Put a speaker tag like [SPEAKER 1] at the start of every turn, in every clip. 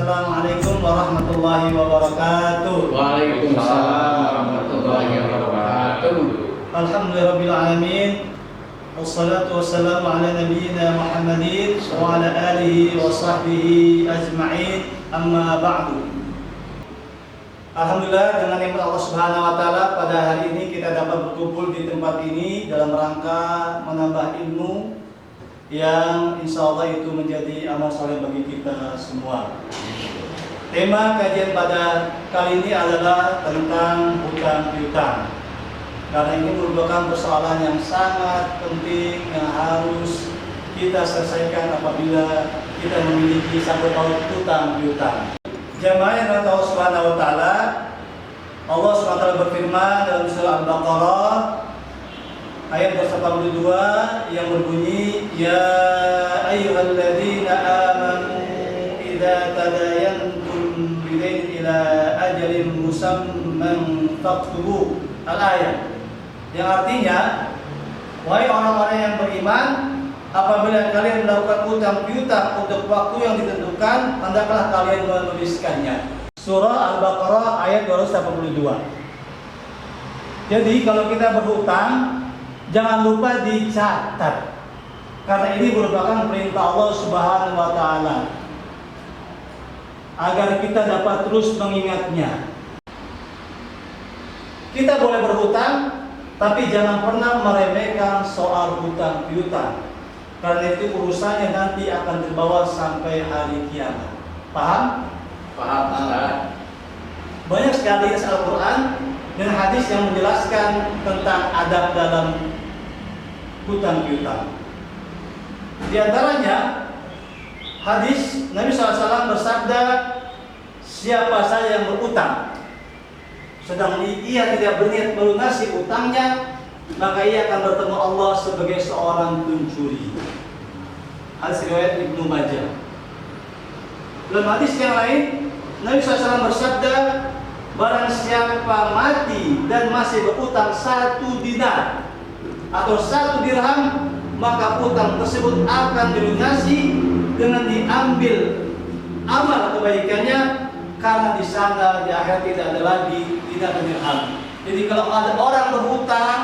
[SPEAKER 1] Assalamualaikum warahmatullahi wabarakatuh.
[SPEAKER 2] Waalaikumsalam warahmatullahi wabarakatuh.
[SPEAKER 1] Alhamdulillahirabbil alamin. Wassalatu wassalamu ala nabiyyina Muhammadin wa ala alihi wa sahbihi ajma'in. Amma ba'du. Alhamdulillah, dengan nikmat Allah Subhanahu wa taala pada hari ini kita dapat berkumpul di tempat ini dalam rangka menambah ilmu yang insya Allah itu menjadi amal soleh bagi kita semua. Tema kajian pada kali ini adalah tentang hutang piutang. Karena ini merupakan persoalan yang sangat penting yang harus kita selesaikan apabila kita memiliki sangkut paut hutang piutang. Jamaah yang Allah Subhanahu wa taala, Allah Subhanahu wa taala berfirman dalam surah Al-Baqarah ayat 82 yang berbunyi, ya ayyuhalladzina amanu idza tadayantum bidain ila ajalin musamman faktubu. Al-ayat yang artinya, wahai orang-orang yang beriman, apabila kalian melakukan utang piutang untuk waktu yang ditentukan, hendaklah kalian menuliskannya. Surah Al-Baqarah ayat 282. Jadi kalau kita berhutang, jangan lupa dicatat, karena ini merupakan perintah Allah Subhanahu wa taala agar kita dapat terus mengingatnya. Kita boleh berhutang, tapi jangan pernah meremehkan soal hutang piutang, karena itu urusannya nanti akan terbawa sampai hari kiamat. Paham?
[SPEAKER 2] Paham, Ustaz.
[SPEAKER 1] Banyak sekali ayat Al-Quran dan hadis yang menjelaskan tentang adab dalam hutang piutang. Di antaranya hadis Nabi SAW bersabda, siapa saja yang berutang sedang ia tidak berniat melunasi utangnya, maka ia akan bertemu Allah sebagai seorang pencuri. Hadis riwayat Ibnu Majah. Dalam hadis yang lain, Nabi SAW bersabda, barang siapa mati dan masih berutang 1 dinar atau 1 dirham, maka utang tersebut akan dilunasi dengan diambil amal kebaikannya, karena di sana di akhirat tidak ada lagi dinar dan dirham. Jadi kalau ada orang berhutang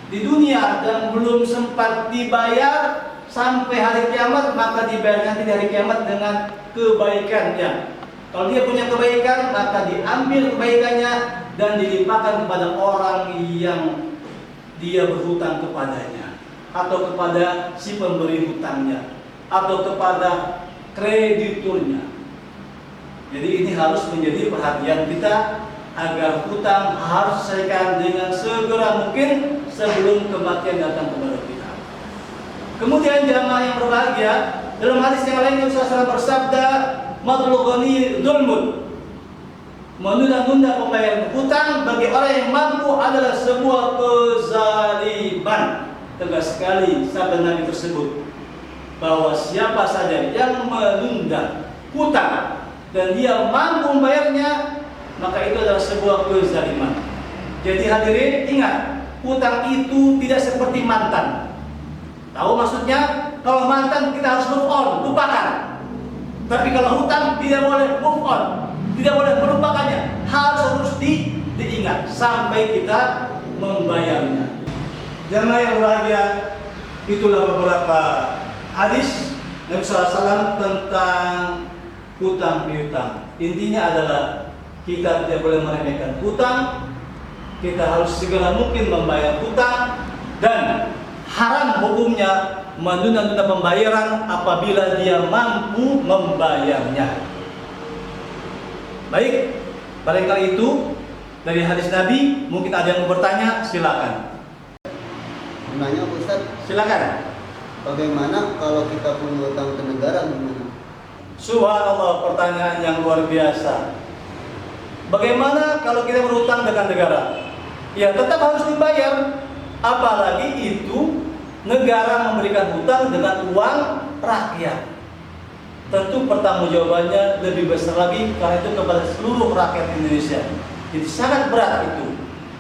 [SPEAKER 1] di dunia dan belum sempat dibayar sampai hari kiamat, maka dibayar nanti di hari kiamat dengan kebaikannya. Kalau dia punya kebaikan, maka diambil kebaikannya dan dilimpahkan kepada orang yang dia berhutang kepadanya, atau kepada si pemberi hutangnya, atau kepada krediturnya. Jadi ini harus menjadi perhatian kita agar hutang harus diselesaikan dengan segera mungkin sebelum kematian datang kepada kita. Kemudian jamaah yang berbahagia, dalam hadis yang lain Nabi SAW bersabda, matlul ghani dzulmun, menunda-nunda pembayaran hutang bagi orang yang mampu adalah sebuah kezaliman. Tegas sekali sabda Nabi tersebut, bahwa siapa saja yang menunda hutang dan dia mampu membayarnya, maka itu adalah sebuah kezaliman. Jadi hadirin ingat, hutang itu tidak seperti mantan. Tahu maksudnya? Kalau mantan kita harus move on, lupakan. Tapi kalau hutang tidak boleh move on, tidak boleh melupakannya, harus terus diingat sampai kita membayarnya. Jamaah yang berbahagia, itulah beberapa hadis Nabi SAW tentang hutang piutang. Intinya adalah kita tidak boleh meremehkan hutang, kita harus segera mungkin membayar hutang, dan haram hukumnya menunda-nunda pembayaran apabila dia mampu membayarnya. Baik, barangkali itu dari hadis Nabi. Mungkin ada yang mau bertanya, silakan.
[SPEAKER 3] Nanya Ustaz,
[SPEAKER 1] Silakan.
[SPEAKER 3] bagaimana kalau kita punya utang ke negara gimana?
[SPEAKER 1] Subhanallah, pertanyaan yang luar biasa. Bagaimana kalau kita berhutang dengan negara? Ya tetap harus dibayar. Apalagi itu negara memberikan hutang dengan uang rakyat. Tentu pertanggungjawabannya lebih besar lagi, karena itu kepada seluruh rakyat Indonesia. Jadi sangat berat itu.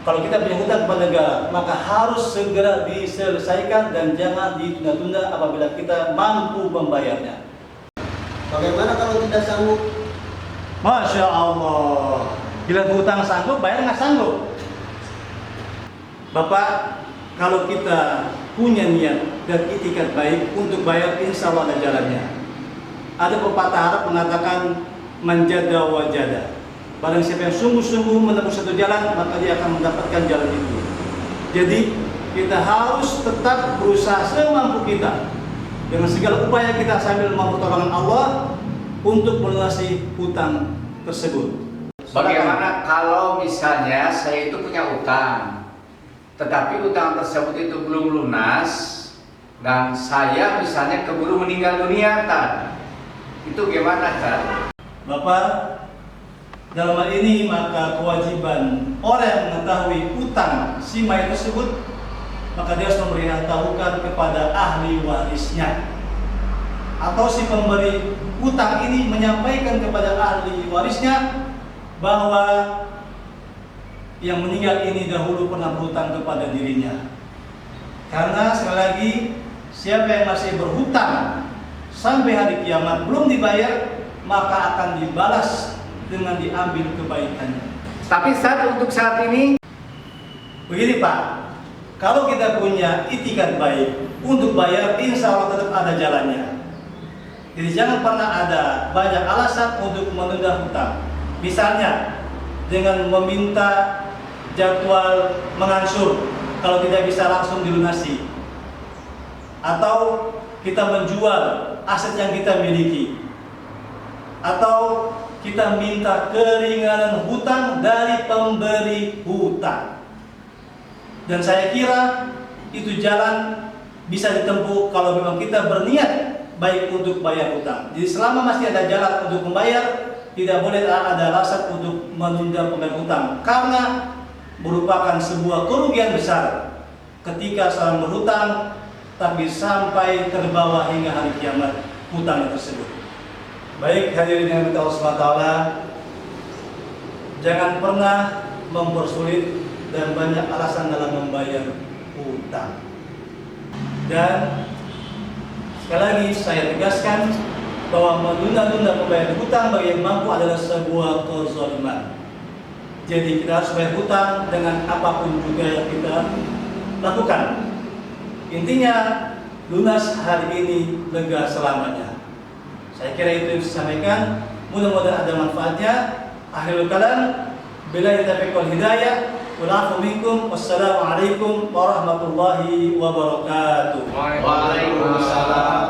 [SPEAKER 1] Kalau kita punya hutang kepada negara, maka harus segera diselesaikan dan jangan ditunda-tunda apabila kita mampu membayarnya.
[SPEAKER 3] Bagaimana kalau tidak sanggup?
[SPEAKER 1] Masya Allah. Bila hutang sanggup, bayar nggak sanggup. Bapak, kalau kita punya niat dan itikat baik untuk bayar, insya Allah ada jalannya. Ada pepatah Arab mengatakan manjada wajada. Barang siapa yang sungguh-sungguh menempuh satu jalan, maka dia akan mendapatkan jalan itu. Jadi kita harus tetap berusaha semampu kita dengan segala upaya kita sambil memohon pertolongan Allah untuk melunasi hutang tersebut.
[SPEAKER 2] Bagaimana kalau misalnya saya itu punya utang, tetapi utang tersebut itu belum lunas dan saya misalnya keburu meninggal dunia, Tan? Itu gimana, Tan?
[SPEAKER 1] Bapak, dalam hal ini maka kewajiban orang yang mengetahui utang si mayat tersebut, maka dia harus memberitahukan kepada ahli warisnya, atau si pemberi utang ini menyampaikan kepada ahli warisnya bahwa yang meninggal ini dahulu pernah berhutang kepada dirinya. Karena sekali lagi, siapa yang masih berhutang sampai hari kiamat belum dibayar, maka akan dibalas dengan diambil kebaikannya.
[SPEAKER 2] Tapi untuk saat ini
[SPEAKER 1] begini Pak, kalau kita punya itikat baik untuk bayar, insya Allah tetap ada jalannya. Jadi jangan pernah ada banyak alasan untuk menunda hutang. Misalnya dengan meminta jadwal mengansur kalau tidak bisa langsung dilunasi, atau kita menjual aset yang kita miliki, atau kita minta keringanan hutang dari pemberi hutang. Dan saya kira itu jalan bisa ditempuh kalau memang kita berniat baik untuk bayar hutang. Jadi selama masih ada jalan untuk membayar, tidak boleh ada alasan untuk menunda pembayaran hutang, karena merupakan sebuah kerugian besar ketika seorang berhutang tapi sampai terbawa hingga hari kiamat hutang tersebut. Baik hadirin yang dirahmati Allah SWT, jangan pernah mempersulit dan banyak alasan dalam membayar hutang. Dan sekali lagi saya tegaskan bahwa menunda-nunda pembayaran hutang bagi yang mampu adalah sebuah kezaliman. Jadi kita harus bayar hutang dengan apapun juga yang kita lakukan. Intinya lunas hari ini, lega selamanya. Saya kira itu yang saya sampaikan. Mudah-mudahan ada manfaatnya. Akhirul kalam, billahi taufiq wal hidayah. Wa'alaikum minkum. Wassalamualaikum warahmatullahi wabarakatuh.
[SPEAKER 2] Waalaikumsalam.